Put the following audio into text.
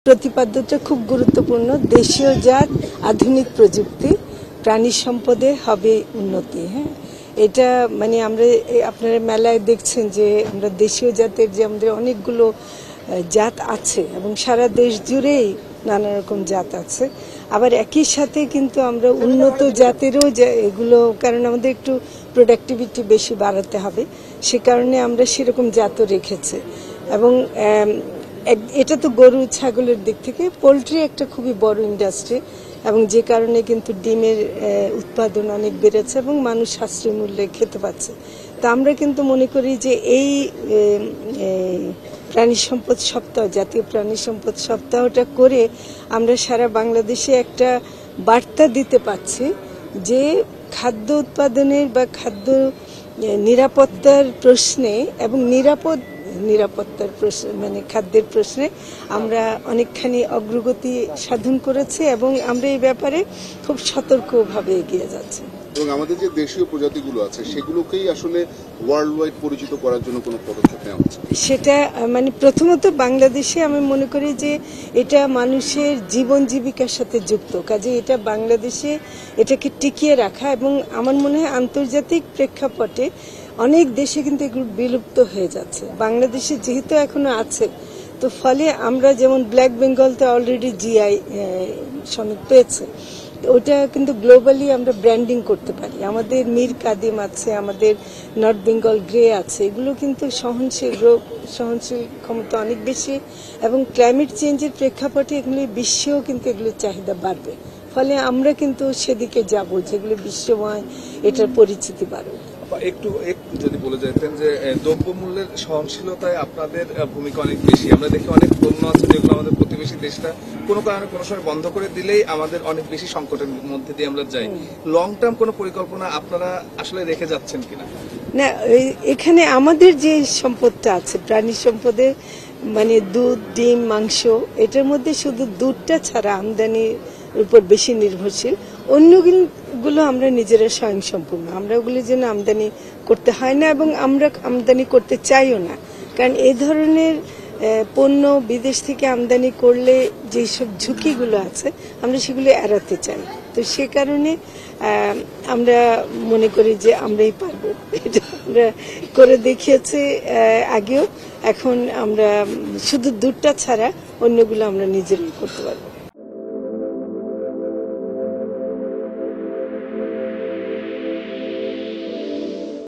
প্রতিপাদ্যটা খুব গুরুত্বপূর্ণ। দেশীয় জাত, আধুনিক প্রযুক্তি, প্রাণী সম্পদে হবে উন্নতি। হ্যাঁ, এটা মানে আমরা আপনারা মেলায় দেখছেন যে আমরা দেশীয় জাতের যে আমাদের অনেকগুলো জাত আছে এবং সারা দেশ জুড়েই নানা রকম জাত আছে। আবার একই সাথে কিন্তু আমরা উন্নত জাতেরও এগুলো, কারণ আমাদের একটু প্রোডাক্টিভিটি বেশি বাড়াতে হবে, সে কারণে আমরা সেরকম জাতও রেখেছি। এবং এটা তো গরু ছাগলের দিক থেকে। পোলট্রি একটা খুবই বড় ইন্ডাস্ট্রি এবং যে কারণে কিন্তু ডিমের উৎপাদন অনেক বেড়েছে এবং মানুষ সাশ্রয়ী মূল্যে খেতে পাচ্ছে। তা আমরা কিন্তু মনে করি যে এই প্রাণী সম্পদ সপ্তাহ, জাতীয় প্রাণী সম্পদ সপ্তাহটা করে আমরা সারা বাংলাদেশে একটা বার্তা দিতে পারছি যে খাদ্য উৎপাদনের বা খাদ্য নিরাপত্তার প্রশ্নে এবং নিরাপত্তার প্রশ্ন মানে খাদ্যের প্রশ্নে আমরা অনেকখানি অগ্রগতি সাধন করেছি এবং আমরা এই ব্যাপারে খুব সতর্কভাবে এগিয়ে যাচ্ছি। এবং আমাদের যে দেশীয় প্রজাতিগুলো আছে সেগুলোকেই আসলে ওয়ার্ল্ড ওয়াইড পরিচিত করার জন্য কোনো পদক্ষেপ নেওয়া হচ্ছে? সেটা মানে প্রথমত বাংলাদেশে আমি মনে করি যে এটা মানুষের জীবন জীবিকার সাথে যুক্ত, কাজে এটা বাংলাদেশে এটাকে টিকিয়ে রাখা এবং আমার মনে হয় আন্তর্জাতিক প্রেক্ষাপটে অনেক দেশে কিন্তু এগুলো বিলুপ্ত হয়ে যাচ্ছে। বাংলাদেশে যেহেতু এখনো আছে, তো ফলে আমরা যেমন ব্ল্যাক বেঙ্গলতে অলরেডি জিআই সনদ পেয়েছে, ওটা কিন্তু গ্লোবালি আমরা ব্র্যান্ডিং করতে পারি। আমাদের মীর কাদিম আছে, আমাদের নর্থ বেঙ্গল গ্রে আছে, এগুলো কিন্তু সহনশীল রোগ সহনশীল ক্ষমতা অনেক বেশি এবং ক্লাইমেট চেঞ্জের প্রেক্ষাপটে এগুলি বিশ্বেও কিন্তু এগুলোর চাহিদা বাড়বে। ফলে আমরা কিন্তু সেদিকে যাব যেগুলো বিশ্বময় এটার পরিচিতি বাড়বে। একটু যদি বলে যেতেন যে দ্রব্যমূল্যের সহনশীলতায় আপনাদের ভূমিকা অনেক বেশি। আমরা দেখি অনেক পণ্য আছে যেগুলো আমাদের প্রতিবেশী দেশটা কোনো কারণে কোনো সময় বন্ধ করে দিলেই আমাদের অনেক বেশি সংকটের মধ্যে দিয়ে আমরা যাই। লং টার্ম কোনো পরিকল্পনা আপনারা আসলে রেখে যাচ্ছেন কিনা? না, এখানে আমাদের যে সম্পদটা আছে প্রাণী সম্পদে, মানে দুধ, ডিম, মাংস, এটার মধ্যে শুধু দুধটা ছাড়া আমদানির উপর বেশি নির্ভরশীল। অন্যগুলো আমরা নিজেরা স্বয়ংসম্পূর্ণ, আমরা ওগুলোর জন্য আমদানি করতে হয় না এবং আমরা আমদানি করতে চাইও না, কারণ এই ধরনের পণ্য বিদেশ থেকে আমদানি করলে যেসব ঝুঁকিগুলো আছে আমরা সেগুলো এড়াতে চাই। তো সে কারণে আমরা মনে করি যে আমরাই পারবো, এটা আমরা করে দেখিয়েছি আগেও। এখন আমরা শুধু দুধটা ছাড়া অন্যগুলো আমরা নিজেরাই করতে পারবো।